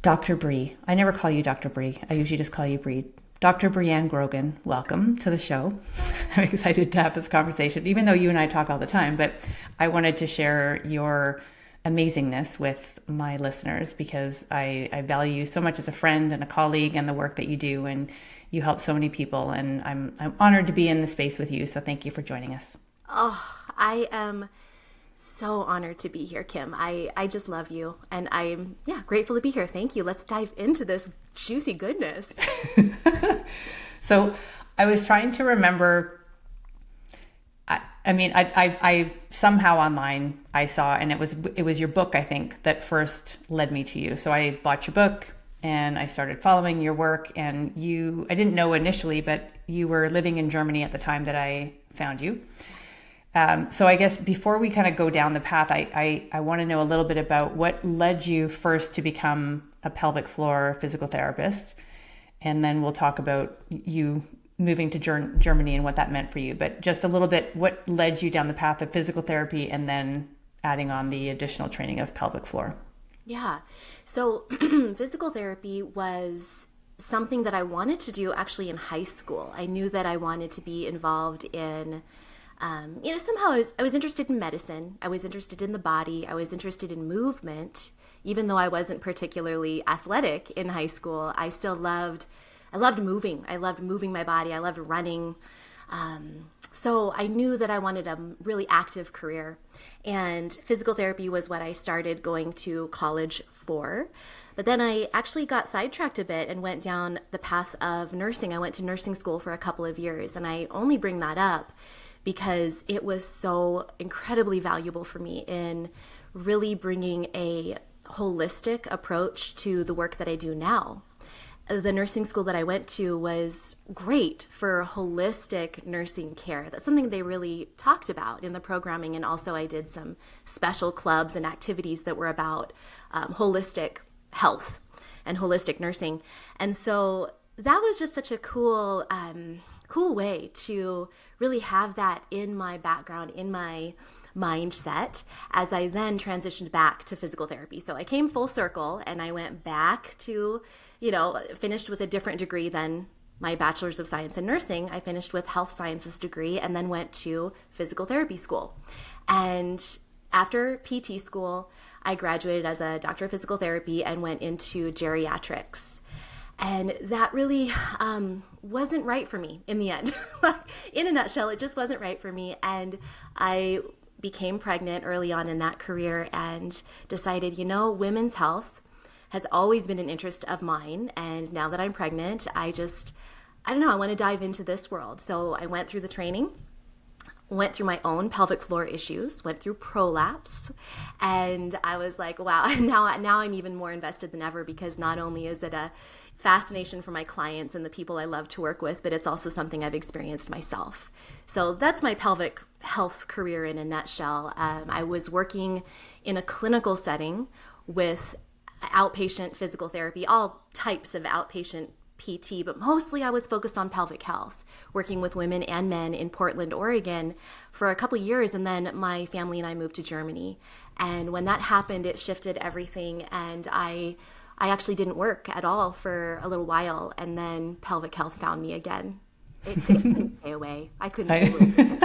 Dr. Bree. I never call you Dr. Bree. I usually just call you Bree. Dr. Brianne Grogan, welcome to the show. I'm excited to have this conversation, even though you and I talk all the time, but I wanted to share your amazingness with my listeners because I value you so much as a friend and a colleague and the work that you do, and you help so many people, and I'm honored to be in the space with you, so thank you for joining us. Oh, I am so honored to be here, Kim. I just love you, and I'm grateful to be here. Thank you. Let's dive into this juicy goodness. So I was trying to remember, I somehow online I saw, and it was your book, I think, that first led me to you. So I bought your book and I started following your work, and I didn't know initially, but you were living in Germany at the time that I found you. So I guess before we kind of go down the path, I want to know a little bit about what led you first to become a pelvic floor physical therapist. And then we'll talk about you moving to Germany and what that meant for you. But just a little bit, what led you down the path of physical therapy and then adding on the additional training of pelvic floor? Yeah. So physical therapy was something that I wanted to do actually in high school. I knew that I wanted to be involved in somehow I was interested in medicine. I was interested in the body. I was interested in movement. Even though I wasn't particularly athletic in high school, I loved moving. I loved moving my body. I loved running. So I knew that I wanted a really active career. And physical therapy was what I started going to college for. But then I actually got sidetracked a bit and went down the path of nursing. I went to nursing school for a couple of years. And I only bring that up because it was so incredibly valuable for me in really bringing a holistic approach to the work that I do now. The nursing school that I went to was great for holistic nursing care. That's something they really talked about in the programming. And also I did some special clubs and activities that were about holistic health and holistic nursing. And so that was just such a cool way to really have that in my background, in my mindset, as I then transitioned back to physical therapy. So I came full circle and I went back to, finished with a different degree than my bachelor's of science in nursing. I finished with health sciences degree and then went to physical therapy school. And after PT school, I graduated as a doctor of physical therapy and went into geriatrics. And that really wasn't right for me in the end. In a nutshell, it just wasn't right for me. And I became pregnant early on in that career and decided, women's health has always been an interest of mine. And now that I'm pregnant, I want to dive into this world. So I went through the training, went through my own pelvic floor issues, went through prolapse, and I was like, wow, now I'm even more invested than ever, because not only is it a fascination for my clients and the people I love to work with, but it's also something I've experienced myself. So that's my pelvic health career in a nutshell. I was working in a clinical setting with outpatient physical therapy, all types of outpatient PT, but mostly I was focused on pelvic health, working with women and men in Portland, Oregon for a couple of years. And then my family and I moved to Germany. And when that happened, it shifted everything. And I actually didn't work at all for a little while. And then pelvic health found me again. It couldn't stay away. I couldn't stay away.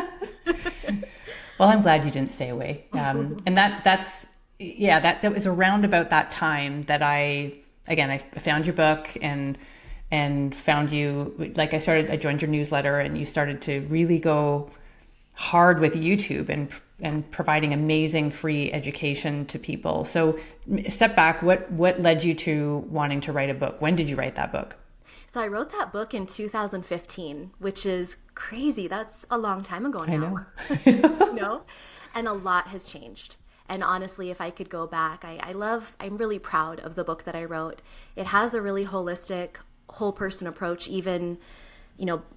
Well, I'm glad you didn't stay away. And that was around about that time that I found your book and found you, I joined your newsletter, and you started to really go hard with YouTube and providing amazing free education to people. So step back, what led you to wanting to write a book? When did you write that book? So I wrote that book in 2015, which is crazy. That's a long time ago now. I know. And a lot has changed. And honestly, if I could go back, I'm really proud of the book that I wrote. It has a really holistic, whole person approach. Even,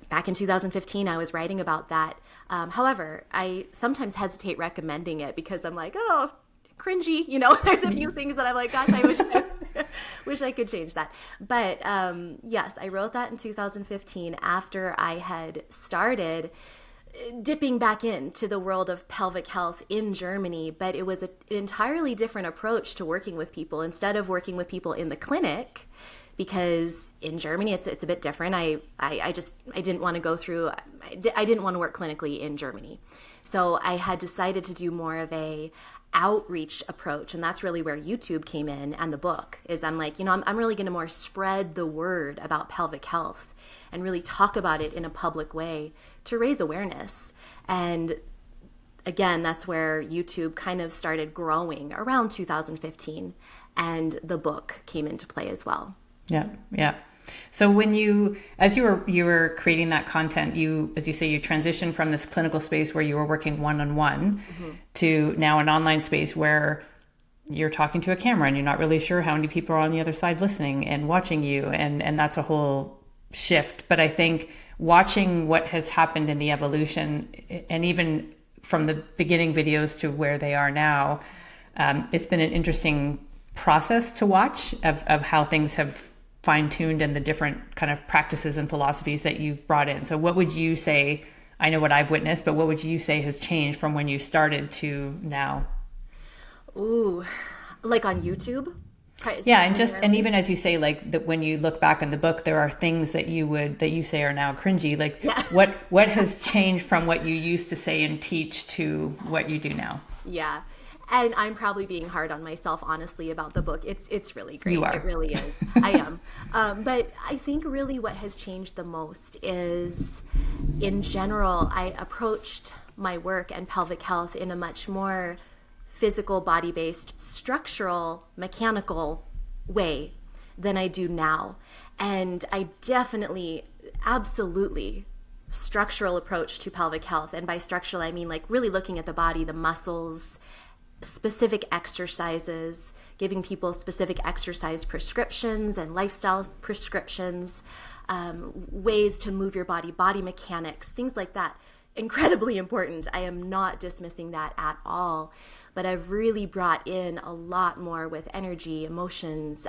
back in 2015, I was writing about that. However, I sometimes hesitate recommending it because I'm like, oh, cringy. There's a few things that I'm like, gosh, I wish I could change that. But yes, I wrote that in 2015 after I had started dipping back into the world of pelvic health in Germany, but it was an entirely different approach to working with people. Instead of working with people in the clinic, because in Germany it's a bit different. I didn't want to go through. I didn't want to work clinically in Germany, so I had decided to do more of a outreach approach, and that's really where YouTube came in, and the book is. I'm like, I'm really going to more spread the word about pelvic health and really talk about it in a public way to raise awareness. And again, that's where YouTube kind of started growing around 2015, and the book came into play as well. Yeah, yeah. So when as you were creating that content, as you say, you transitioned from this clinical space where you were working one-on-one to now an online space where you're talking to a camera and you're not really sure how many people are on the other side listening and watching you. And that's a whole shift. But I think watching what has happened in the evolution, and even from the beginning videos to where they are now, it's been an interesting process to watch of how things have fine-tuned and the different kind of practices and philosophies that you've brought in. So what would you say, I know what I've witnessed, but what would you say has changed from when you started to now? Ooh, like on YouTube? Yeah, and even as you say, like that when you look back in the book, there are things that you say are now cringy. Like what has changed from what you used to say and teach to what you do now? Yeah. And I'm probably being hard on myself, honestly, about the book. It's really great. You are. It really is. I am. But I think really what has changed the most is, in general, I approached my work and pelvic health in a much more physical, body-based, structural, mechanical way than I do now. And I definitely, absolutely, structural approach to pelvic health. And by structural, I mean like really looking at the body, the muscles, specific exercises, giving people specific exercise prescriptions and lifestyle prescriptions, ways to move your body, body mechanics, things like that. Incredibly important. I am not dismissing that at all, but I've really brought in a lot more with energy, emotions,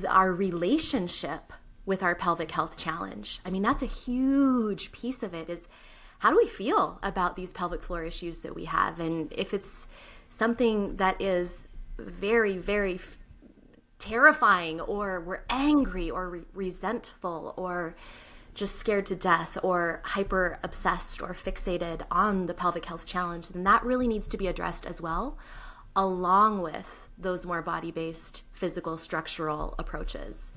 our relationship with our pelvic health challenge. I mean, that's a huge piece of it, is how do we feel about these pelvic floor issues that we have? And if it's something that is very, very terrifying, or we're angry or resentful or just scared to death or hyper obsessed or fixated on the pelvic health challenge, then that really needs to be addressed as well, along with those more body-based physical structural approaches.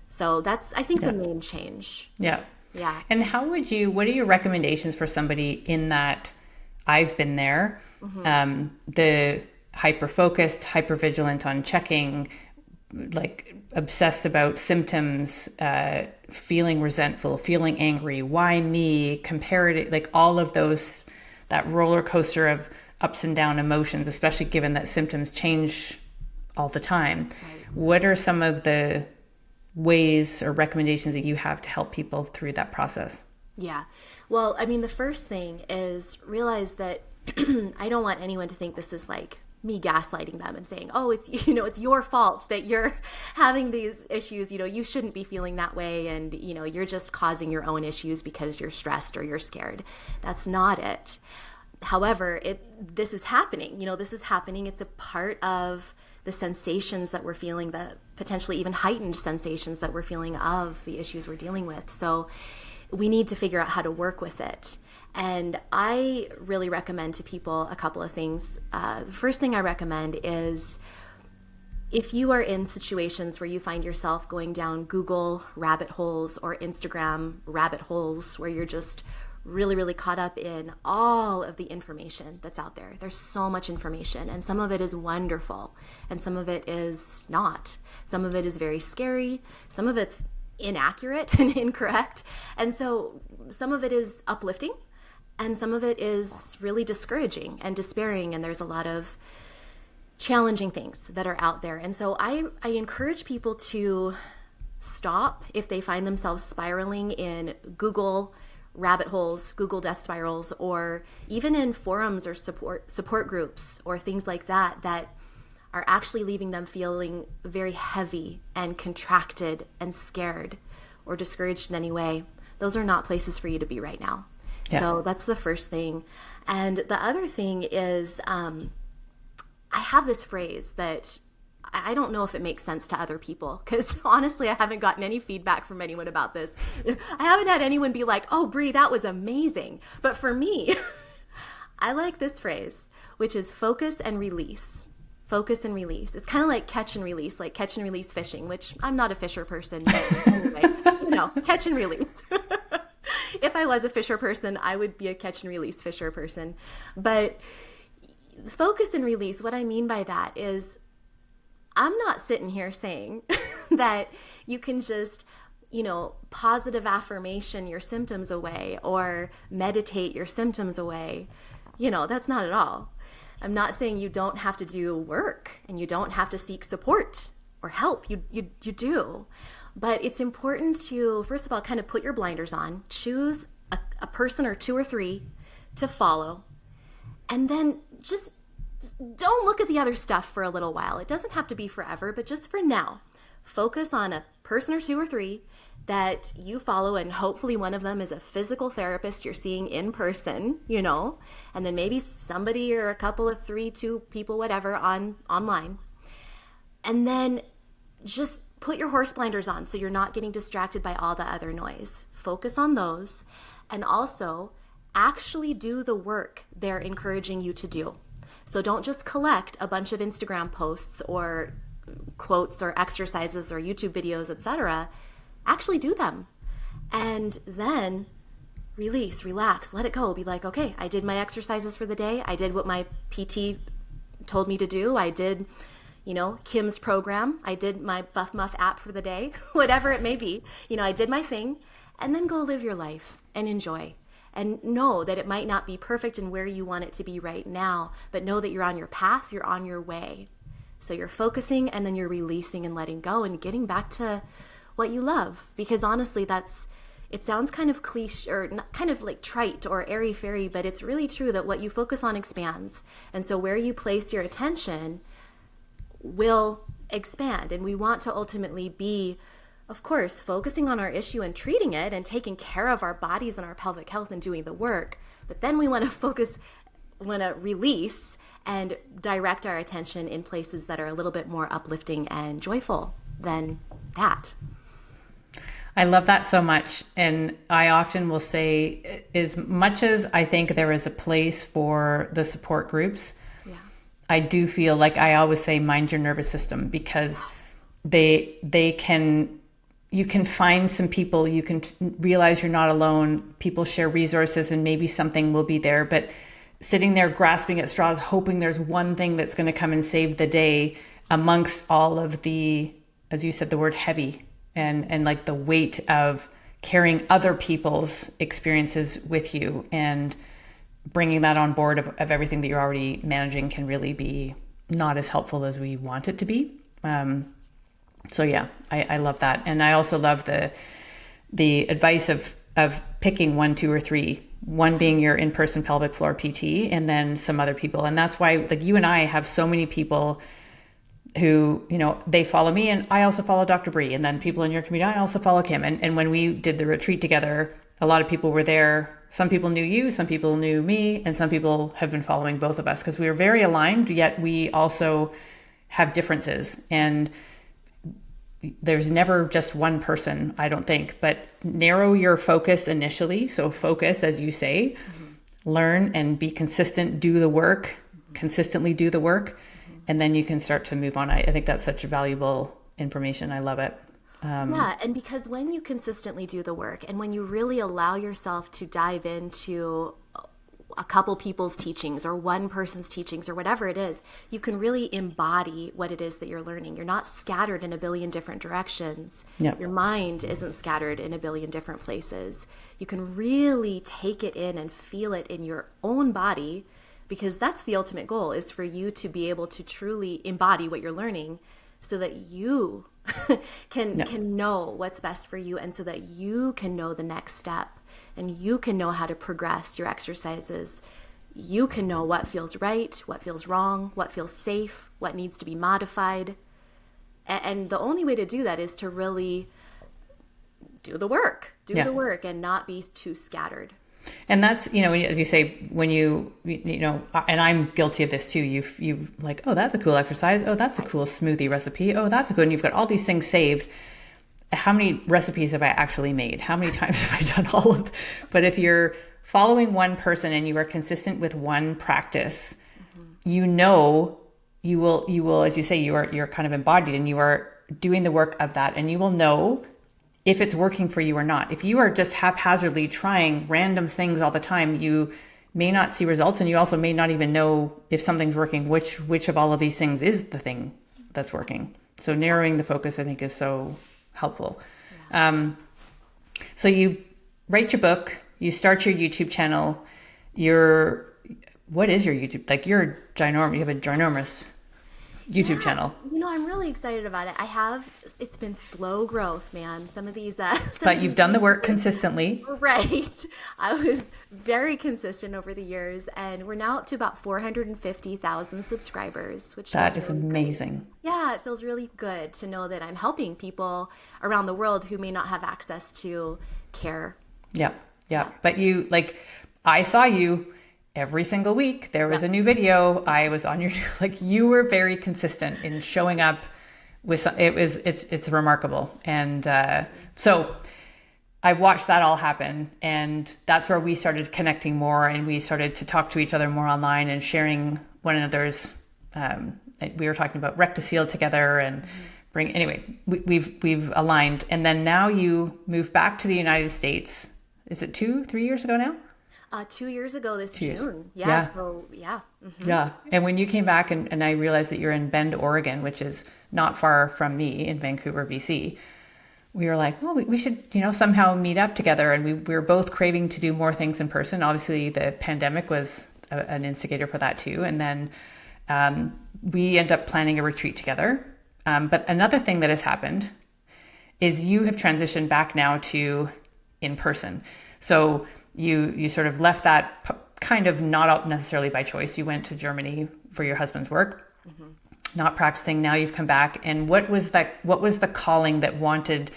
So that's, I think, the main change. Yeah. Yeah. And what are your recommendations for somebody in that I've been there, the hyper-focused, hyper-vigilant on checking, like obsessed about symptoms, feeling resentful, feeling angry, why me, comparative, like all of those, that roller coaster of ups and down emotions, especially given that symptoms change all the time. Right. What are some of the ways or recommendations that you have to help people through that process? Yeah. Well, I mean, the first thing is realize that I don't want anyone to think this is like me gaslighting them and saying, oh, it's your fault that you're having these issues. You shouldn't be feeling that way. And, you're just causing your own issues because you're stressed or you're scared. That's not it. However, this is happening. This is happening. It's a part of the sensations that we're feeling, the potentially even heightened sensations that we're feeling of the issues we're dealing with. So we need to figure out how to work with it. And I really recommend to people a couple of things. The first thing I recommend is, if you are in situations where you find yourself going down Google rabbit holes or Instagram rabbit holes, where you're just really, really caught up in all of the information that's out there. There's so much information, and some of it is wonderful, and some of it is not. Some of it is very scary. Some of it's inaccurate and incorrect. And so some of it is uplifting, and some of it is really discouraging and despairing, and there's a lot of challenging things that are out there. And so I encourage people to stop if they find themselves spiraling in Google rabbit holes, Google death spirals, or even in forums or support groups or things like that are actually leaving them feeling very heavy and contracted and scared or discouraged in any way. Those are not places for you to be right now. Yeah. So that's the first thing. And the other thing is, I have this phrase that I don't know if it makes sense to other people, because honestly, I haven't gotten any feedback from anyone about this. I haven't had anyone be like, oh, Brie, that was amazing. But for me, I like this phrase, which is focus and release. Focus and release. It's kind of like catch and release, like catch and release fishing, which I'm not a fisher person, but anyway, catch and release. If I was a fisher person, I would be a catch and release fisher person. But focus and release, what I mean by that is, I'm not sitting here saying that you can just, positive affirmation your symptoms away or meditate your symptoms away. That's not at all. I'm not saying you don't have to do work and you don't have to seek support or help. You do. But it's important to, first of all, kind of put your blinders on, choose a person or two or three to follow, and then just don't look at the other stuff for a little while. It doesn't have to be forever, but just for now, focus on a person or two or three that you follow, and hopefully one of them is a physical therapist you're seeing in person, and then maybe somebody or a couple of two people, whatever, online. And then just put your horse blinders on so you're not getting distracted by all the other noise. Focus on those, and also actually do the work they're encouraging you to do. So don't just collect a bunch of Instagram posts or quotes or exercises or YouTube videos, etc. Actually do them. And then release, relax, let it go. Be like, okay, I did my exercises for the day. I did what my PT told me to do. I did, Kim's program. I did my Buff Muff app for the day, whatever it may be. I did my thing, and then go live your life and enjoy. And know that it might not be perfect in where you want it to be right now, but know that you're on your path, you're on your way. So you're focusing, and then you're releasing and letting go and getting back to what you love. Because honestly, it sounds kind of cliche or kind of like trite or airy-fairy, but it's really true that what you focus on expands. And so where you place your attention will expand. And we want to ultimately be, of course, focusing on our issue and treating it and taking care of our bodies and our pelvic health and doing the work. But then we want to release and direct our attention in places that are a little bit more uplifting and joyful than that. I love that so much. And I often will say, as much as I think there is a place for the support groups, I do feel like I always say, mind your nervous system, because you can find some people, you can realize you're not alone. People share resources and maybe something will be there, but sitting there grasping at straws, hoping there's one thing that's going to come and save the day amongst all of the, as you said, the word heavy and like the weight of carrying other people's experiences with you and bringing that on board of everything that you're already managing can really be not as helpful as we want it to be. So yeah, I love that. And I also love the advice of picking one, two, or three, one being your in-person pelvic floor PT and then some other people. And that's why, like, you and I have so many people who, they follow me, and I also follow Dr. Brie, and then people in your community, I also follow Kim. And when we did the retreat together, a lot of people were there. Some people knew you, some people knew me, and some people have been following both of us because we were very aligned, yet we also have differences. And there's never just one person, I don't think, but narrow your focus initially. So focus, as you say, learn and be consistent, do the work, consistently do the work, and then you can start to move on. I think that's such valuable information. I love it. Yeah, and because when you consistently do the work and when you really allow yourself to dive into a couple people's teachings or one person's teachings or whatever it is, you can really embody what it is that you're learning. You're not scattered in a billion different directions. Yep. Your mind isn't scattered in a billion different places. You can really take it in and feel it in your own body, because that's the ultimate goal, is for you to be able to truly embody what you're learning so that you can know what's best for you, and so that you can know the next step and you can know how to progress your exercises. You can know what feels right, what feels wrong, what feels safe, what needs to be modified. And the only way to do that is to really do the work, the work, and not be too scattered. And that's, as you say, when and I'm guilty of this too. You like, oh, that's a cool exercise. Oh, that's a cool smoothie recipe. Oh, that's a good. And you've got all these things saved. How many recipes have I actually made? How many times have I done all of? But if you're following one person and you are consistent with one practice, you will, as you say, you're kind of embodied and you are doing the work of that, and you will know if it's working for you or not. If you are just haphazardly trying random things all the time, you may not see results, and you also may not even know if something's working, which of all of these things is the thing that's working. So narrowing the focus, I think, is so helpful. Yeah. So you write your book, you start your YouTube channel. What is your YouTube? Like, you're ginormous. You have a ginormous YouTube channel. I'm really excited about it. It's been slow growth, man. Some of these, but you've done the work consistently. Right. I was very consistent over the years, and we're now up to about 450,000 subscribers, which that is really amazing. Good. Yeah, it feels really good to know that I'm helping people around the world who may not have access to care. Yeah. But I saw you every single week. There was a new video. I was on your, you were very consistent in showing up with, it's remarkable. And so I watched that all happen, and that's where we started connecting more, and we started to talk to each other more online and sharing one another's, we were talking about Rectocele together and we've aligned. And then now you moved back to the United States. Is it 3 years ago now? 2 years ago this June. Yeah. Yeah. So, yeah. Mm-hmm. Yeah. And when you came back and I realized that you're in Bend, Oregon, which is not far from me in Vancouver, BC, we were like, well, we should, somehow meet up together. And we were both craving to do more things in person. Obviously, the pandemic was an instigator for that too. And then we end up planning a retreat together. But another thing that has happened is you have transitioned back now to in person. So you sort of left that kind of not necessarily by choice. You went to Germany for your husband's work, not practicing. Now you've come back. And what was the calling that wanted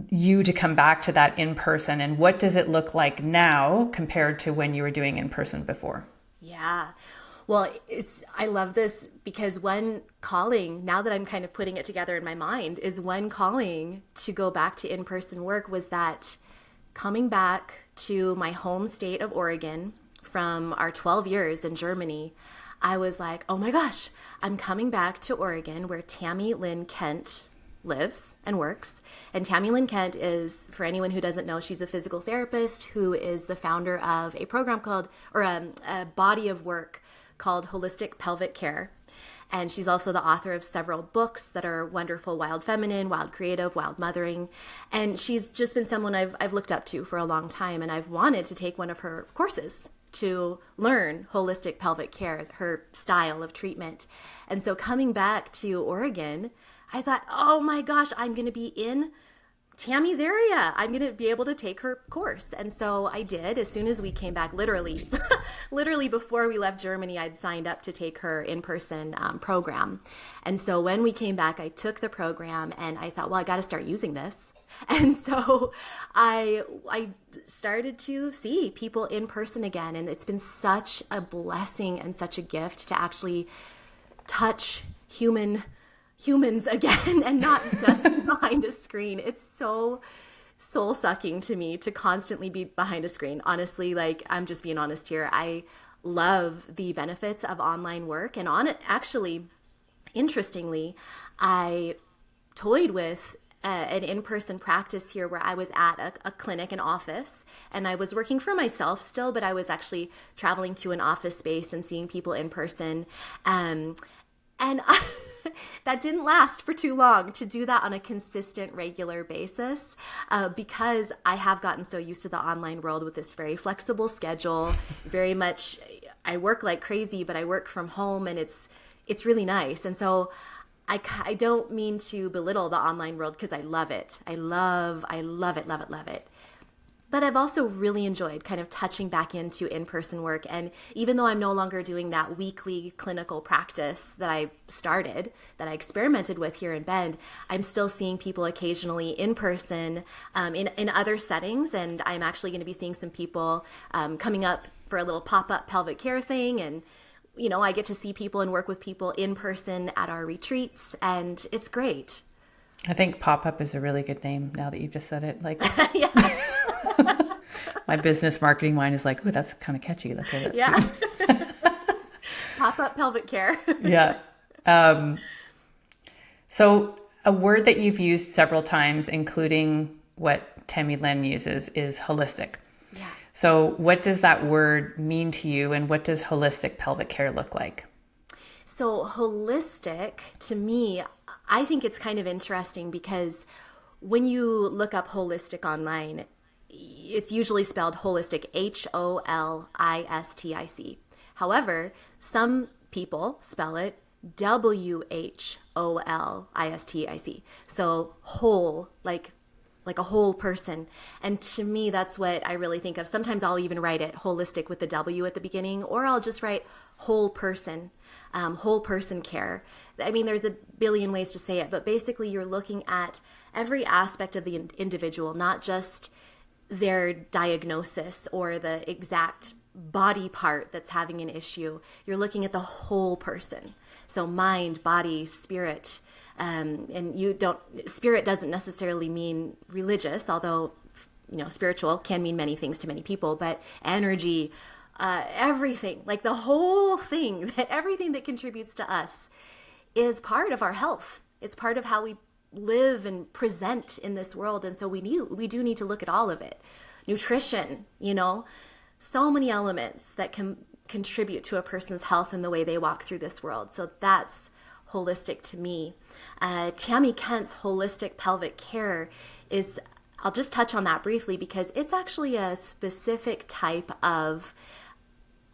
you to come back to that in person? And what does it look like now compared to when you were doing in person before? Yeah. Well, I love this because one calling, now that I'm kind of putting it together in my mind, is one calling to go back to in-person work was that coming back to my home state of Oregon from our 12 years in Germany, I was like, oh my gosh, I'm coming back to Oregon where Tammy Lynn Kent lives and works. And Tammy Lynn Kent is, for anyone who doesn't know, she's a physical therapist who is the founder of a program called, or a body of work called Holistic Pelvic Care. And she's also the author of several books that are wonderful: Wild Feminine, Wild Creative, Wild Mothering. And she's just been someone I've looked up to for a long time. And I've wanted to take one of her courses to learn holistic pelvic care, her style of treatment. And so coming back to Oregon, I thought, oh my gosh, I'm going to be in Tammy's area. I'm going to be able to take her course. And so I did. As soon as we came back, literally before we left Germany, I'd signed up to take her in-person program. And so when we came back, I took the program and I thought, well, I got to start using this. And so I started to see people in person again. And it's been such a blessing and such a gift to actually touch humans again and not just behind a screen. It's so soul-sucking to me to constantly be behind a screen. Honestly, I'm just being honest here. I love the benefits of online work. And actually, interestingly, I toyed with an in-person practice here where I was at a clinic, an office, and I was working for myself still, but I was actually traveling to an office space and seeing people in person. That didn't last for too long to do that on a consistent, regular basis because I have gotten so used to the online world with this very flexible schedule. Very much, I work like crazy, but I work from home, and it's really nice. And so I don't mean to belittle the online world because I love it. I love it. But I've also really enjoyed kind of touching back into in-person work. And even though I'm no longer doing that weekly clinical practice that I started, that I experimented with here in Bend, I'm still seeing people occasionally in person in other settings. And I'm actually going to be seeing some people coming up for a little pop-up pelvic care thing. And, you know, I get to see people and work with people in person at our retreats. And it's great. I think pop-up is a really good name now that you've just said it. Like, Yeah. my business marketing mind is like, oh, that's kind of catchy. Okay, that's Yeah. cute. Pop-up pelvic care. Yeah. So a word that you've used several times, including what Tammy Lynn uses, is holistic. Yeah. So what does that word mean to you, and what does holistic pelvic care look like? So holistic, to me, I think it's kind of interesting because when you look up holistic online, it's usually spelled holistic, Holistic. However, some people spell it Wholistic. So whole, like a whole person. And to me, that's what I really think of. Sometimes I'll even write it holistic with the W at the beginning, or I'll just write whole person care. I mean, there's a billion ways to say it, but basically you're looking at every aspect of the individual, not just their diagnosis or the exact body part that's having an issue. You're looking at the whole person. So mind, body, spirit, and spirit doesn't necessarily mean religious, although, you know, spiritual can mean many things to many people, but energy, everything, like the whole thing, that everything that contributes to us is part of our health. It's part of how we live and present in this world. And so we do need to look at all of it. Nutrition, you know, so many elements that can contribute to a person's health and the way they walk through this world. So that's holistic to me. Tammy Kent's holistic pelvic care is, I'll just touch on that briefly because it's actually a specific type of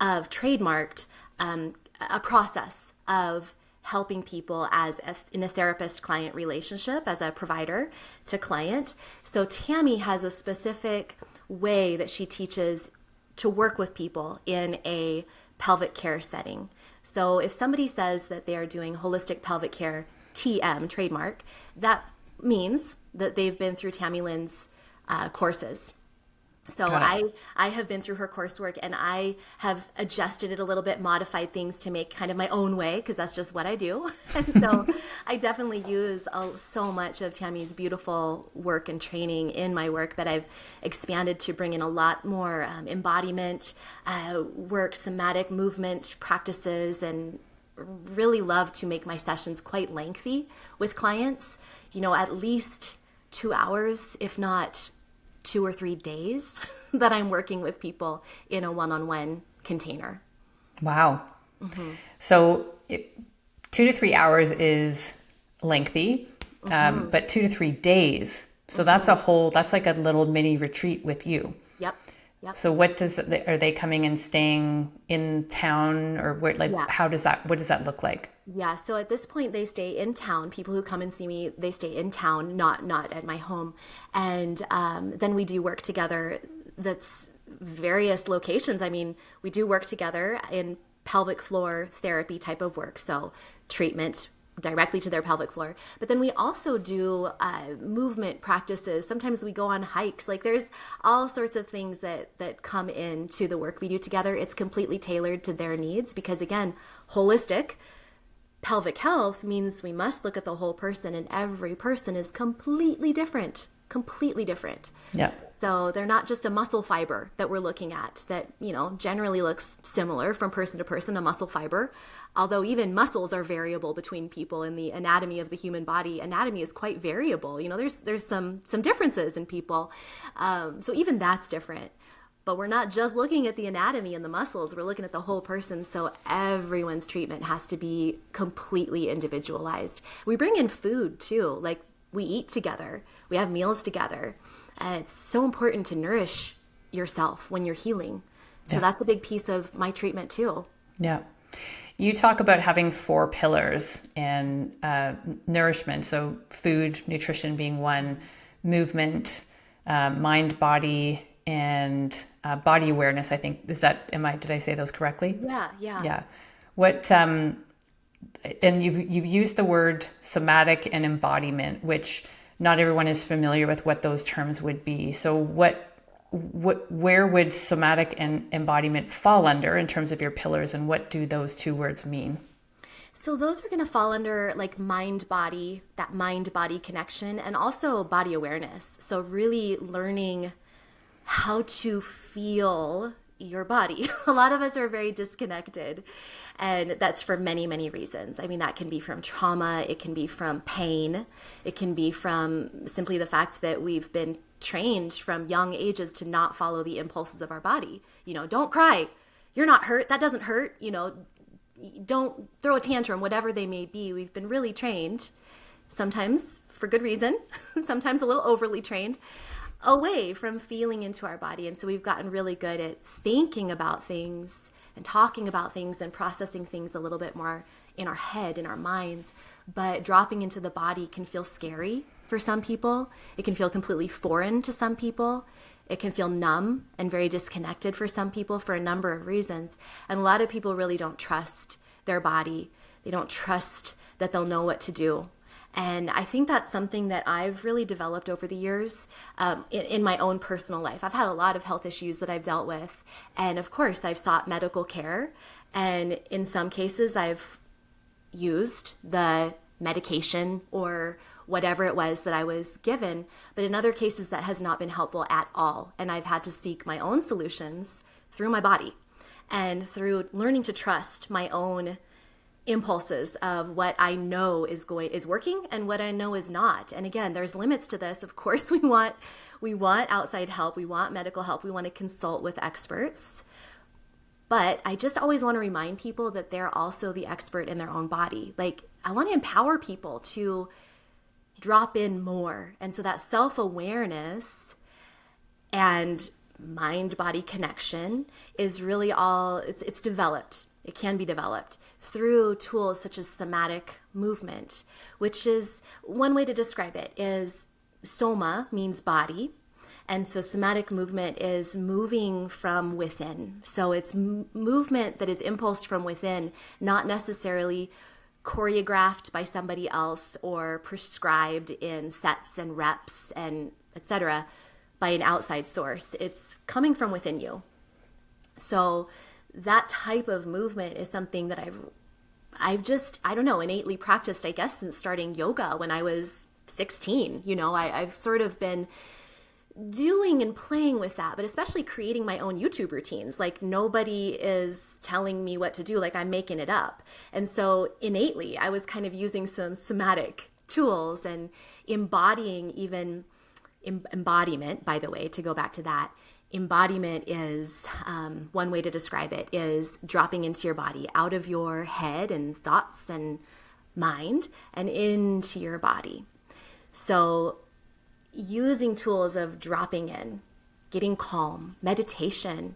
trademarked a process of helping people in a therapist-client relationship, as a provider to client. So Tammy has a specific way that she teaches to work with people in a pelvic care setting. So if somebody says that they are doing holistic pelvic care, TM, trademark, that means that they've been through Tammy Lynn's courses. So I have been through her coursework, and I have adjusted it a little bit, modified things to make kind of my own way, because that's just what I do. And so I definitely use so much of Tammy's beautiful work and training in my work, but I've expanded to bring in a lot more embodiment work, somatic movement practices, and really love to make my sessions quite lengthy with clients, you know, at least 2 hours, if not 2 or 3 days that I'm working with people in a one-on-one container. Wow. Mm-hmm. So 2 to 3 hours is lengthy, but 2 to 3 days. So that's like a little mini retreat with you. Yep. So are they coming and staying in town, or where, like, what does that look like? Yeah. So at this point they stay in town. People who come and see me, they stay in town, not at my home. And then we do work together. That's various locations. I mean, we do work together in pelvic floor therapy type of work. So treatment directly to their pelvic floor. But then we also do movement practices. Sometimes we go on hikes. Like, there's all sorts of things that come into the work we do together. It's completely tailored to their needs because, again, holistic pelvic health means we must look at the whole person, and every person is completely different. Yeah. So they're not just a muscle fiber that we're looking at that, you know, generally looks similar from person to person, a muscle fiber. Although even muscles are variable between people in the anatomy of the human body. Anatomy is quite variable. You know, there's some differences in people. So even that's different. But we're not just looking at the anatomy and the muscles. We're looking at the whole person. So everyone's treatment has to be completely individualized. We bring in food too. Like, we eat together. We have meals together. It's so important to nourish yourself when you're healing. So that's a big piece of my treatment too. Yeah. You talk about having 4 pillars and nourishment. So food, nutrition being one, movement, mind, body, and body awareness. I think, did I say those correctly? Yeah. Yeah. What, and you've used the word somatic and embodiment, which not everyone is familiar with what those terms would be. So where would somatic and embodiment fall under in terms of your pillars, and what do those two words mean? So those are going to fall under like that mind-body connection, and also body awareness. So really learning how to feel your body. A lot of us are very disconnected, and that's for many, many reasons. I mean, that can be from trauma, it can be from pain, it can be from simply the fact that we've been trained from young ages to not follow the impulses of our body. Don't cry. You're not hurt. That doesn't hurt. Don't throw a tantrum, whatever they may be. We've been really trained, sometimes for good reason, sometimes a little overly trained, away from feeling into our body. And so we've gotten really good at thinking about things and talking about things and processing things a little bit more in our head, in our minds. But dropping into the body can feel scary for some people. It can feel completely foreign to some people. It can feel numb and very disconnected for some people for a number of reasons. And a lot of people really don't trust their body. They don't trust that they'll know what to do. And I think that's something that I've really developed over the years in my own personal life. I've had a lot of health issues that I've dealt with. And of course, I've sought medical care. And in some cases, I've used the medication or whatever it was that I was given. But in other cases, that has not been helpful at all. And I've had to seek my own solutions through my body and through learning to trust my own impulses of what I know is working and what I know is not. And again, there's limits to this. Of course, we want outside help. We want medical help. We want to consult with experts. But I just always want to remind people that they're also the expert in their own body. Like, I want to empower people to drop in more. And so that self-awareness and mind-body connection is really it's developed. It can be developed through tools such as somatic movement, which is one way to describe it is soma means body. And so somatic movement is moving from within. So it's movement that is impulsed from within, not necessarily choreographed by somebody else or prescribed in sets and reps and etc. by an outside source. It's coming from within you. So that type of movement is something that I've just, I don't know, innately practiced, I guess, since starting yoga when I was 16. I've sort of been doing and playing with that, but especially creating my own YouTube routines. Like, nobody is telling me what to do, like I'm making it up. And so innately, I was kind of using some somatic tools and embodying even embodiment, by the way, to go back to that. Embodiment is, one way to describe it is dropping into your body, out of your head and thoughts and mind and into your body. So using tools of dropping in, getting calm, meditation.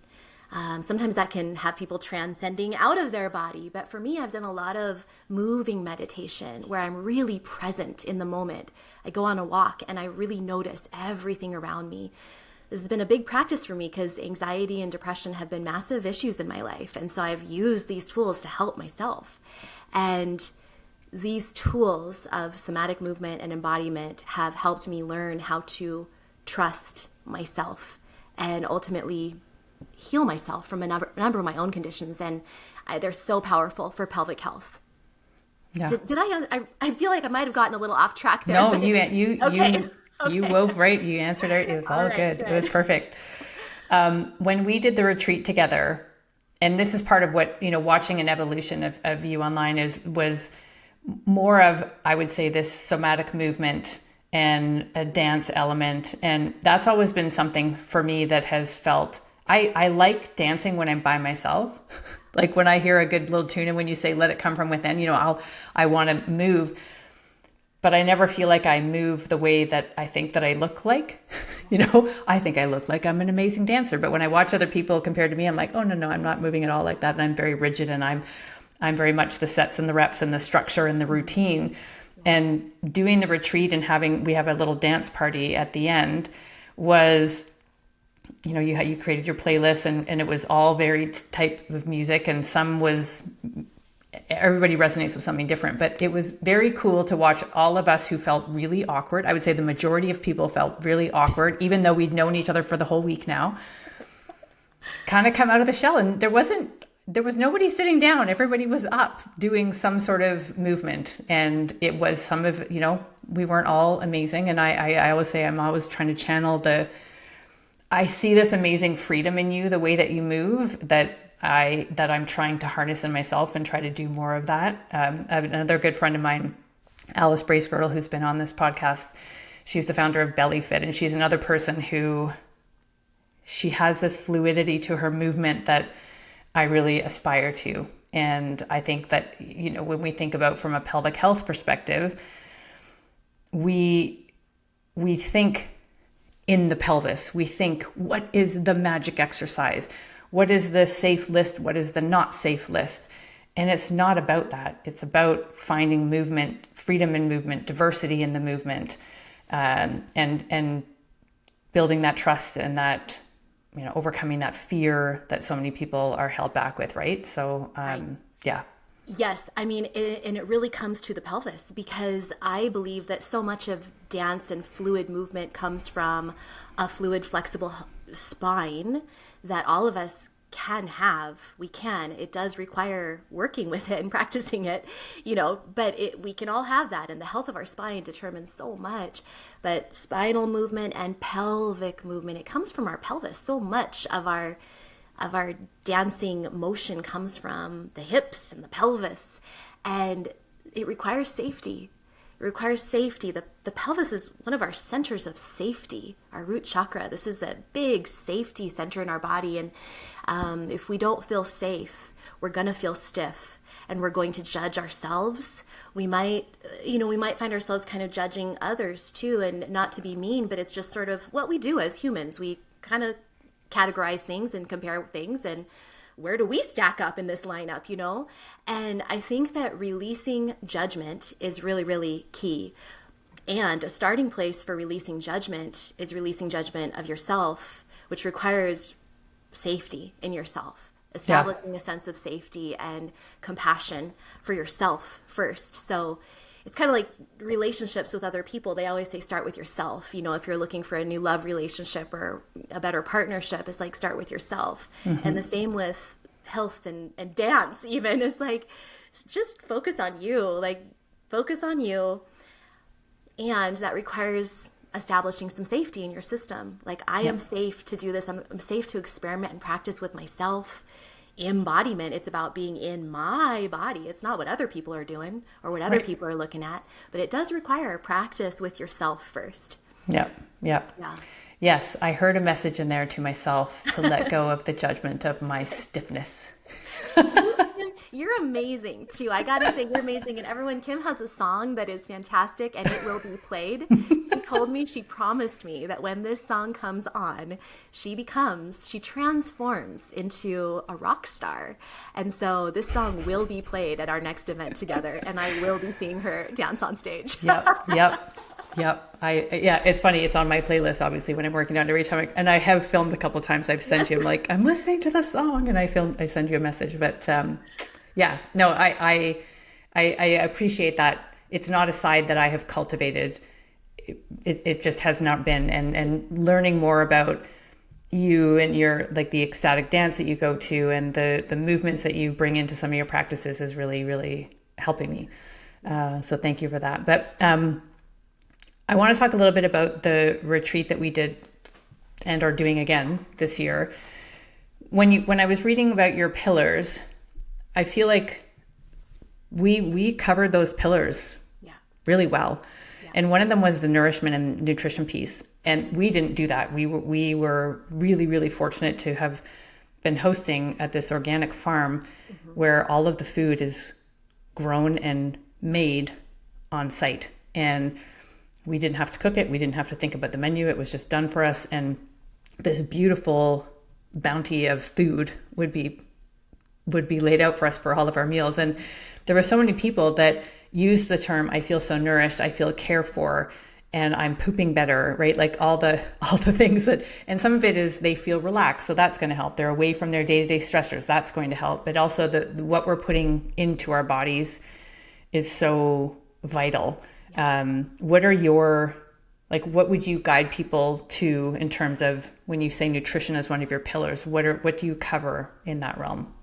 Sometimes that can have people transcending out of their body. But for me, I've done a lot of moving meditation where I'm really present in the moment. I go on a walk and I really notice everything around me. This has been a big practice for me because anxiety and depression have been massive issues in my life. And so I've used these tools to help myself. And these tools of somatic movement and embodiment have helped me learn how to trust myself and ultimately heal myself from a number of my own conditions. And they're so powerful for pelvic health. Yeah. Did I feel like I might have gotten a little off track there. No, you wove right. You answered it. It was all right, good. It was perfect. When we did the retreat together, and this is part of what, watching an evolution of you online was more of, I would say, this somatic movement and a dance element. And that's always been something for me that has felt, I like dancing when I'm by myself. Like when I hear a good little tune and when you say, let it come from within, I want to move, but I never feel like I move the way that I think that I look like. I think I look like I'm an amazing dancer, but when I watch other people compared to me, I'm like, oh no, I'm not moving at all like that. And I'm very rigid, and I'm very much the sets and the reps and the structure and the routine. And doing the retreat and we have a little dance party at the end was you created your playlist, and it was all varied type of music, and everybody resonates with something different, but it was very cool to watch all of us who felt really awkward. I would say the majority of people felt really awkward, even though we'd known each other for the whole week now, kind of come out of the shell. And there was nobody sitting down. Everybody was up doing some sort of movement. And it was we weren't all amazing. And I always say, I'm always trying to channel I see this amazing freedom in you, the way that you move, that I'm trying to harness in myself and try to do more of that. I have another good friend of mine, Alice Bracegirdle, who's been on this podcast. She's the founder of Belly Fit, and she's another person who she has this fluidity to her movement that I really aspire to. And I think that, when we think about from a pelvic health perspective, we think in the pelvis. We think, what is the magic exercise? What is the safe list? What is the not safe list? And it's not about that. It's about finding movement, freedom in movement, diversity in the movement, and building that trust and that, overcoming that fear that so many people are held back with, right? So, yeah. Yes. I mean, and it really comes to the pelvis, because I believe that so much of dance and fluid movement comes from a fluid, flexible spine that all of us can have. It does require working with it and practicing it, but we can all have that. And the health of our spine determines so much. But spinal movement and pelvic movement, it comes from our pelvis. So much of our dancing motion comes from the hips and the pelvis, and it requires safety. The pelvis is one of our centers of safety, our root chakra. This is a big safety center in our body. And if we don't feel safe, we're going to feel stiff, and we're going to judge ourselves. We might find ourselves kind of judging others too, and not to be mean, but it's just sort of what we do as humans. We kind of categorize things and compare things, and where do we stack up in this lineup, And I think that releasing judgment is really, really key. And a starting place for releasing judgment is releasing judgment of yourself, which requires safety in yourself, establishing a sense of safety and compassion for yourself first. So it's kind of like relationships with other people. They always say start with yourself. If you're looking for a new love relationship or a better partnership, it's like start with yourself. Mm-hmm. And the same with health and dance even. It's like just focus on you. And that requires establishing some safety in your system. Like I am safe to do this. I'm safe to experiment and practice with myself. Embodiment, it's about being in my body. It's not what other people are doing or what other people are looking at, but it does require practice with yourself first. Yeah. Yes, I heard a message in there to myself to let go of the judgment of my stiffness. You're amazing too. I gotta say, you're amazing. And everyone, Kim has a song that is fantastic and it will be played. She promised me that when this song comes on, she transforms into a rock star. And so this song will be played at our next event together, and I will be seeing her dance on stage. Yep. It's funny. It's on my playlist, obviously, when I'm working on every time. And I have filmed a couple of times. I've sent you, I'm like, I'm listening to the song, and I send you a message. But I appreciate that. It's not a side that I have cultivated. It just has not been. And learning more about you and your, like the ecstatic dance that you go to and the movements that you bring into some of your practices is really, really helping me. So thank you for that. But I want to talk a little bit about the retreat that we did and are doing again this year. When I was reading about your pillars, I feel like we covered those pillars really well. Yeah. And one of them was the nourishment and nutrition piece. And we didn't do that. We were really, really fortunate to have been hosting at this organic farm where all of the food is grown and made on site. And we didn't have to cook it. We didn't have to think about the menu. It was just done for us. And this beautiful bounty of food would be laid out for us for all of our meals. And there were so many people that used the term, I feel so nourished, I feel cared for. and I'm pooping better, right? Like all the things that, and some of it is they feel relaxed. So that's going to help. They're away from their day-to-day stressors. That's going to help. But also what we're putting into our bodies is so vital. What would you guide people to in terms of when you say nutrition is one of your pillars? What do you cover in that realm?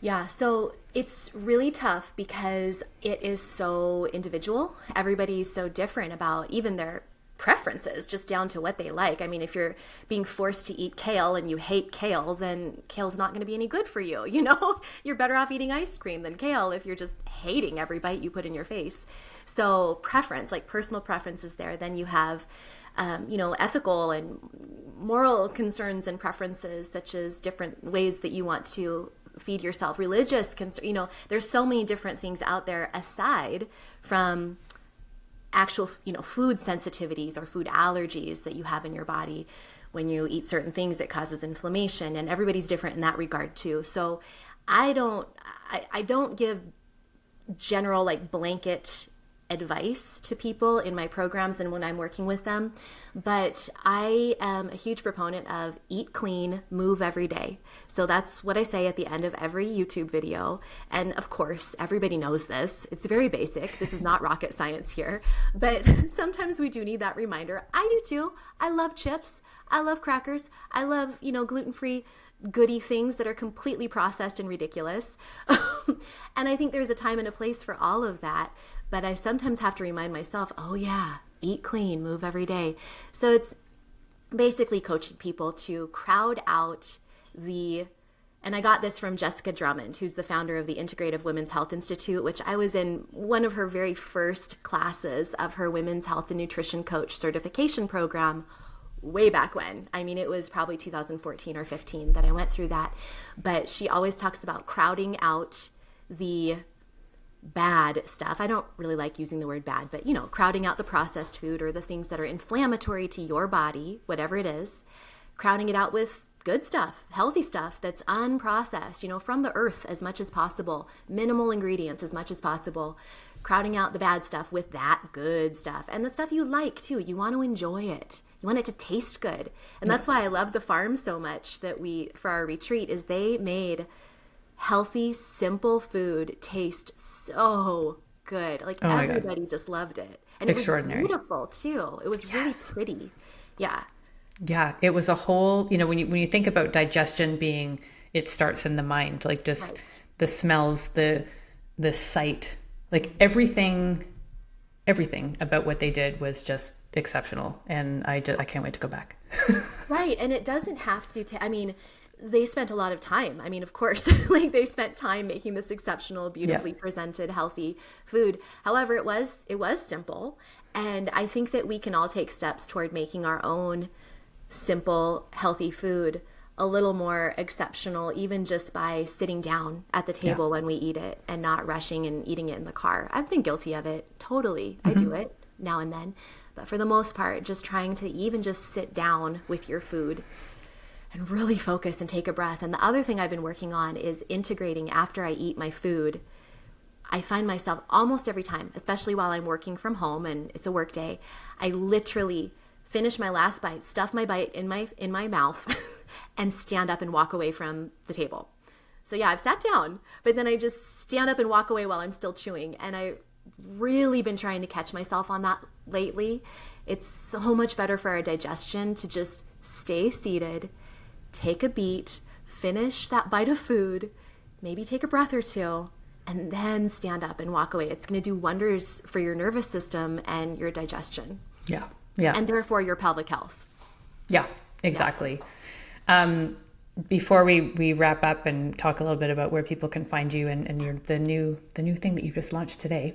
Yeah, so it's really tough because it is so individual. Everybody's so different about even their preferences, just down to what they like. I mean, if you're being forced to eat kale and you hate kale, then kale's not going to be any good for you. You're better off eating ice cream than kale if you're just hating every bite you put in your face. So preference, like personal preference is there. Then you have, ethical and moral concerns and preferences, such as different ways that you want to feed yourself, religious concern. There's so many different things out there aside from actual, food sensitivities or food allergies that you have in your body. When you eat certain things, it causes inflammation, and everybody's different in that regard too. So I don't give general like blanket advice to people in my programs and when I'm working with them, but I am a huge proponent of eat clean, move every day. So that's what I say at the end of every YouTube video. And of course, everybody knows this. It's very basic. This is not rocket science here, but sometimes we do need that reminder. I do too. I love chips. I love crackers. I love, gluten-free goody things that are completely processed and ridiculous. And I think there's a time and a place for all of that. But I sometimes have to remind myself, oh yeah, eat clean, move every day. So it's basically coaching people to crowd out and I got this from Jessica Drummond, who's the founder of the Integrative Women's Health Institute, which I was in one of her very first classes of her Women's Health and Nutrition Coach certification program way back when. I mean, it was probably 2014 or 15 that I went through that. But she always talks about crowding out the bad stuff. I don't really like using the word bad, but crowding out the processed food or the things that are inflammatory to your body, whatever it is, crowding it out with good stuff, healthy stuff that's unprocessed, from the earth as much as possible, minimal ingredients as much as possible, crowding out the bad stuff with that good stuff and the stuff you like too. You want to enjoy it. You want it to taste good. And that's why I love the farm so much that for our retreat is they made healthy, simple food taste so good. Like everybody just loved it. And extraordinary. It was beautiful too. It was really pretty. Yeah. Yeah. It was a whole, when you think about digestion it starts in the mind, like just the smells, the sight, like everything about what they did was just exceptional. And I can't wait to go back. Right. And it doesn't have to, they spent a lot of time. Of course, like they spent time making this exceptional, beautifully presented, healthy food. However, it was simple. And I think that we can all take steps toward making our own simple, healthy food a little more exceptional, even just by sitting down at the table when we eat it and not rushing and eating it in the car. I've been guilty of it. Totally. I do it now and then. But for the most part, just trying to even just sit down with your food and really focus and take a breath. And the other thing I've been working on is integrating after I eat my food. I find myself almost every time, especially while I'm working from home and it's a work day, I literally finish my last bite, stuff my bite in my mouth and stand up and walk away from the table. So yeah, I've sat down, but then I just stand up and walk away while I'm still chewing. And I've really been trying to catch myself on that lately. It's so much better for our digestion to just stay seated, take a beat, finish that bite of food, maybe take a breath or two, and then stand up and walk away. It's going to do wonders for your nervous system and your digestion. Yeah. Yeah. And therefore your pelvic health. Yeah, exactly. Yeah. Before we wrap up and talk a little bit about where people can find you and the new thing that you just launched today.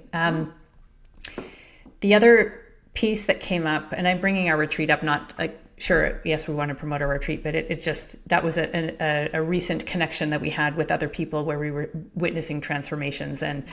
The other piece that came up, and I'm bringing our retreat up, not like, sure, yes, we want to promote our retreat, but it's just, that was a recent connection that we had with other people where we were witnessing transformations. And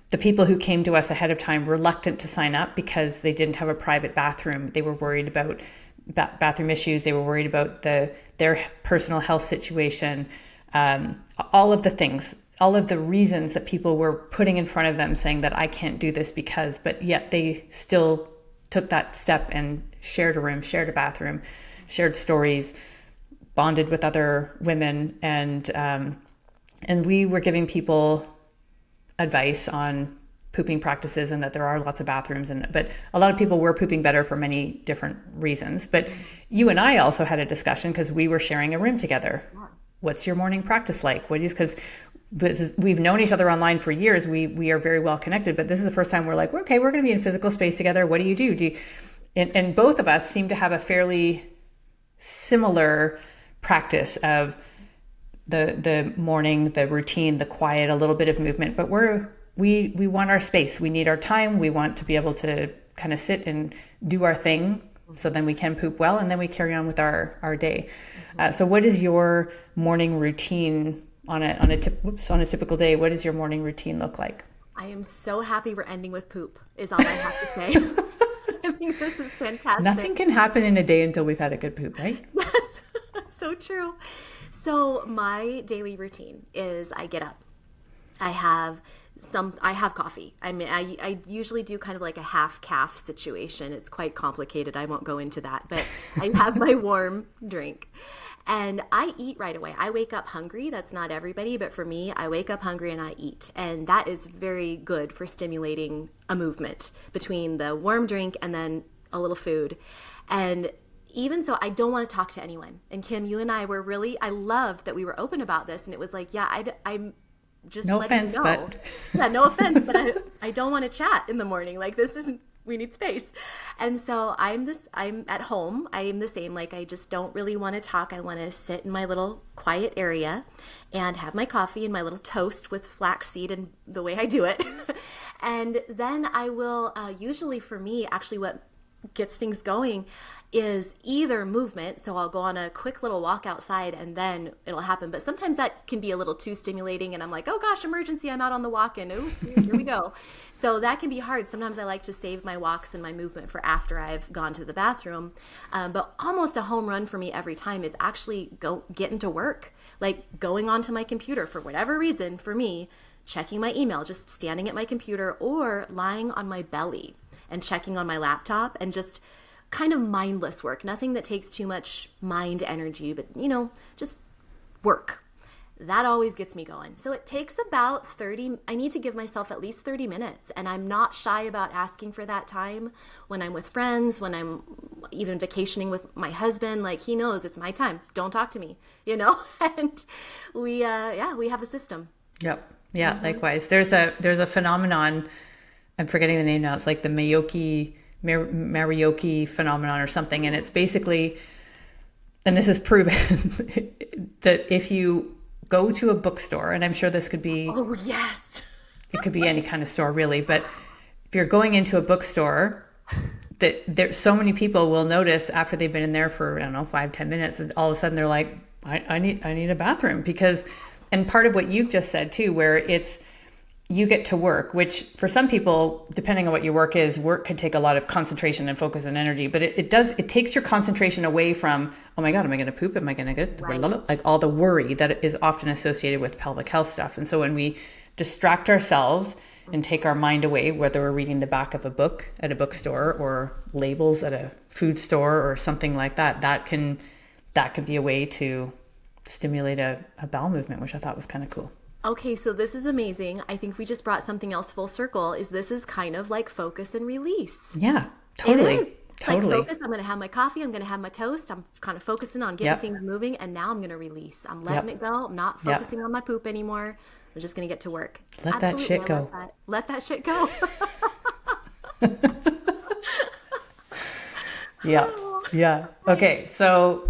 the people who came to us ahead of time reluctant to sign up because they didn't have a private bathroom. They were worried about bathroom issues. They were worried about their personal health situation, all of the things, all of the reasons that people were putting in front of them saying that I can't do this because, but yet they still took that step and shared a room, shared a bathroom, shared stories, bonded with other women, and we were giving people advice on pooping practices and that there are lots of bathrooms, but a lot of people were pooping better for many different reasons. But you and I also had a discussion because we were sharing a room together. What's your morning practice like? Because we've known each other online for years. We are very well connected, but this is the first time we're like, okay, we're going to be in physical space together. What do you do? And both of us seem to have a fairly similar practice of the morning, the routine, the quiet, a little bit of movement, but we want our space. We need our time. We want to be able to kind of sit and do our thing so then we can poop well, and then we carry on with our day. So what is your morning routine on a typical day? What does your morning routine look like? I am so happy we're ending with poop, is all I have to say. I think this is fantastic. Nothing can happen in a day until we've had a good poop, right? Yes, so true. So my daily routine is I get up. I have coffee. I mean, I usually do kind of like a half calf situation. It's quite complicated. I won't go into that, but I have my warm drink and I eat right away. I wake up hungry. That's not everybody, but for me, I wake up hungry and I eat. And that is very good for stimulating a movement between the warm drink and then a little food. And even so, I don't want to talk to anyone. And Kim, you and I were I loved that we were open about this. And it was like, yeah, I'm just no letting offense, you know. but yeah, no offense, but I don't want to chat in the morning. Like we need space. And so I'm at home. I am the same. Like I just don't really want to talk. I want to sit in my little quiet area and have my coffee and my little toast with flaxseed and the way I do it. And then I will, usually for me, actually what gets things going is either movement. So I'll go on a quick little walk outside and then it'll happen. But sometimes that can be a little too stimulating and I'm like, oh gosh, emergency, I'm out on the walk and here we go. So that can be hard. Sometimes I like to save my walks and my movement for after I've gone to the bathroom. But almost a home run for me every time is actually getting to work, like going onto my computer for whatever reason for me, checking my email, just standing at my computer or lying on my belly and checking on my laptop and just kind of mindless work, nothing that takes too much mind energy, but just work. That always gets me going. So it takes about 30, I need to give myself at least 30 minutes. And I'm not shy about asking for that time when I'm with friends, when I'm even vacationing with my husband, like he knows it's my time. Don't talk to me, and we have a system. Yep. Yeah. Mm-hmm. Likewise. There's a phenomenon. I'm forgetting the name now. It's like the Marioki phenomenon or something. And it's basically, and this is proven, that if you go to a bookstore, and I'm sure this could be, oh yes, it could be any kind of store really, but if you're going into a bookstore, that there, so many people will notice after they've been in there for, 5-10 minutes, and all of a sudden they're like, I need a bathroom. Because, and part of what you've just said too, where it's, you get to work, which for some people, depending on what your work is, work could take a lot of concentration and focus and energy, but it takes your concentration away from, oh my God, am I going to poop? Am I going to get, right, like all the worry that is often associated with pelvic health stuff. And so when we distract ourselves and take our mind away, whether we're reading the back of a book at a bookstore or labels at a food store or something like that, that can be a way to stimulate a bowel movement, which I thought was kind of cool. Okay, so this is amazing. I think we just brought something else full circle. This is kind of like focus and release. Yeah, totally. Totally. Like focus, I'm going to have my coffee, I'm going to have my toast, I'm kind of focusing on getting things moving, and now I'm going to release. I'm letting it go. I'm not focusing on my poop anymore. I'm just going to get to work. Let that shit go. Let that shit go. Yeah. Okay, so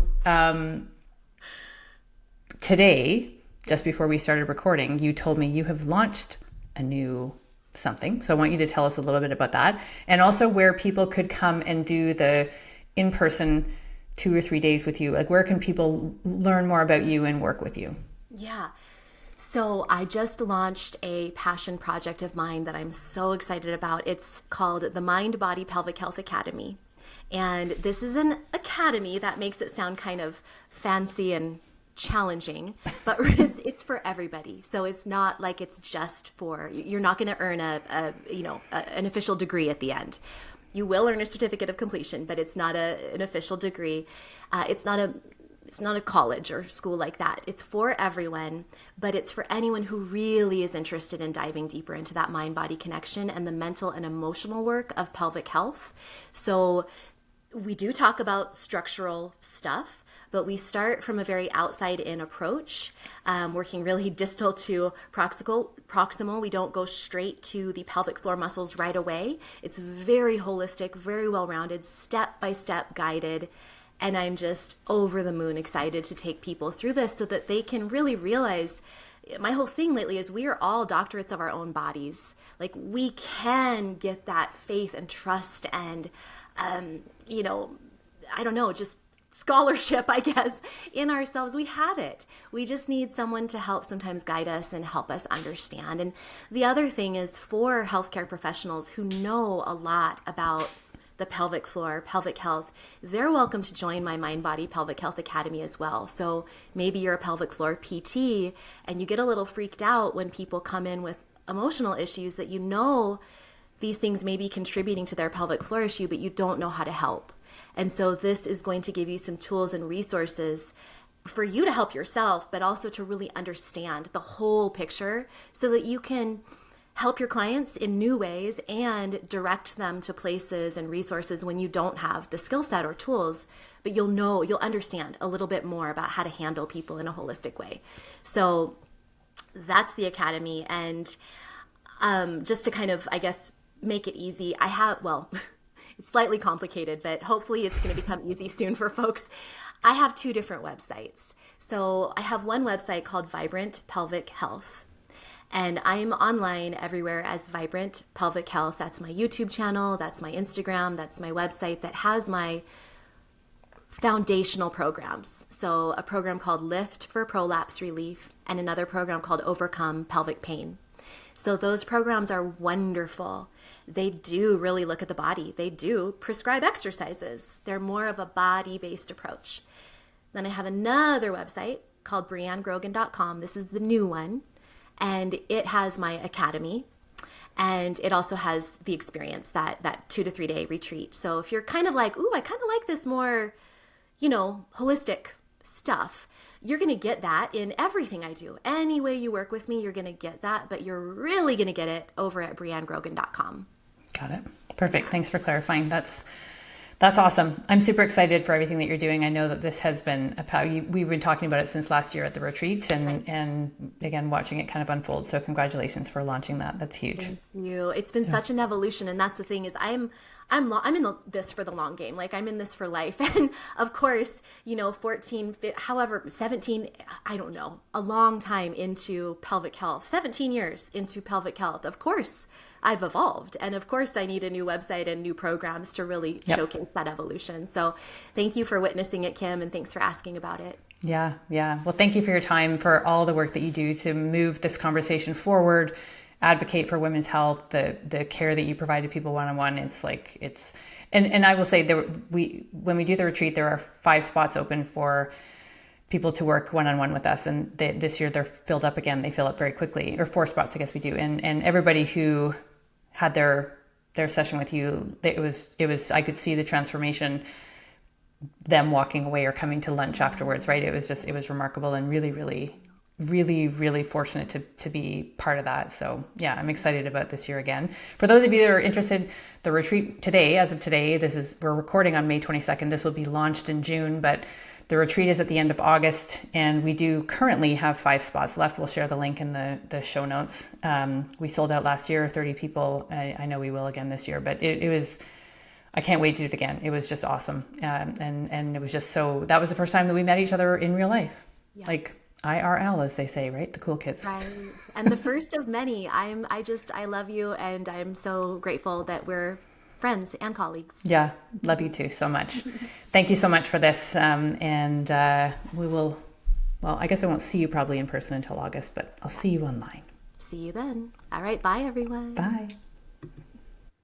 today, just before we started recording, you told me you have launched a new something. So I want you to tell us a little bit about that, and also where people could come and do the in-person 2 or 3 days with you. Like, where can people learn more about you and work with you? Yeah. So I just launched a passion project of mine that I'm so excited about. It's called the Mind Body Pelvic Health Academy. And this is an academy that makes it sound kind of fancy and challenging, but it's for everybody. So it's not like it's just for, you're not going to earn an official degree at the end. You will earn a certificate of completion, but it's not an official degree. It's not a college or school like that. It's for everyone, but it's for anyone who really is interested in diving deeper into that mind-body connection and the mental and emotional work of pelvic health. So we do talk about structural stuff, but we start from a very outside-in approach, working really distal to proximal. We don't go straight to the pelvic floor muscles right away. It's very holistic, very well-rounded, step-by-step guided. And I'm just over the moon excited to take people through this so that they can really realize, my whole thing lately is we are all doctorates of our own bodies. Like, we can get that faith and trust and, I don't know, just scholarship, I guess, in ourselves. We have it. We just need someone to help sometimes guide us and help us understand. And the other thing is, for healthcare professionals who know a lot about the pelvic floor, pelvic health, they're welcome to join my Mind Body Pelvic Health Academy as well. So maybe you're a pelvic floor PT and you get a little freaked out when people come in with emotional issues that these things may be contributing to their pelvic floor issue, but you don't know how to help. And so this is going to give you some tools and resources for you to help yourself, but also to really understand the whole picture so that you can help your clients in new ways and direct them to places and resources when you don't have the skill set or tools, but you'll understand a little bit more about how to handle people in a holistic way. So that's the Academy. And just to kind of, I guess, make it easy, it's slightly complicated, but hopefully it's going to become easy soon for folks. I have 2 different websites. So I have one website called Vibrant Pelvic Health. And I'm online everywhere as Vibrant Pelvic Health. That's my YouTube channel, that's my Instagram, that's my website that has my foundational programs. So a program called Lift for prolapse relief and another program called Overcome Pelvic Pain. So those programs are wonderful. They do really look at the body. They do prescribe exercises. They're more of a body-based approach. Then I have another website called BrianneGrogan.com. This is the new one. And it has my academy, and it also has the experience, that 2 to 3 day retreat. So if you're kind of like, ooh, I kind of like this more, holistic stuff, you're going to get that in everything I do. Any way you work with me, you're going to get that, but you're really going to get it over at BrianneGrogan.com. Got it. Perfect. Thanks for clarifying. That's awesome. I'm super excited for everything that you're doing. I know that this has been we've been talking about it since last year at the retreat, and again, watching it kind of unfold. So congratulations for launching that. That's huge. Thank you. It's been such an evolution. And that's the thing is I'm in this for the long game. Like, I'm in this for life. And of course, 14, however, 17, I don't know, a long time into pelvic health, 17 years into pelvic health. Of course, I've evolved. And of course, I need a new website and new programs to really showcase that evolution. So thank you for witnessing it, Kim, and thanks for asking about it. Yeah. Well, thank you for your time, for all the work that you do to move this conversation forward, advocate for women's health, the care that you provide to people one-on-one. And I will say when we do the retreat, there are 5 spots open for people to work one-on-one with us. And this year they're filled up again. They fill up very quickly, or 4 spots, I guess we do. And everybody who had their session with you, it was, I could see the transformation, them walking away or coming to lunch afterwards, right? It was remarkable, and really, really, really, really fortunate to be part of that. So yeah, I'm excited about this year again. For those of you that are interested, the retreat today, as of today, we're recording on May 22nd. This will be launched in June, but the retreat is at the end of August, and we do currently have 5 spots left. We'll share the link in the show notes. We sold out last year, 30 people. I know we will again this year, but it was, I can't wait to do it again. It was just awesome. And it was just that was the first time that we met each other in real life. Yeah. Like IRL, as they say, right? The cool kids. Right. And the first of many. I love you, and I'm so grateful that we're friends and colleagues. Yeah, love you too so much. Thank you so much for this. And we will, well, I guess I won't see you probably in person until August, but I'll see you online. See you then. All right. Bye, everyone. Bye.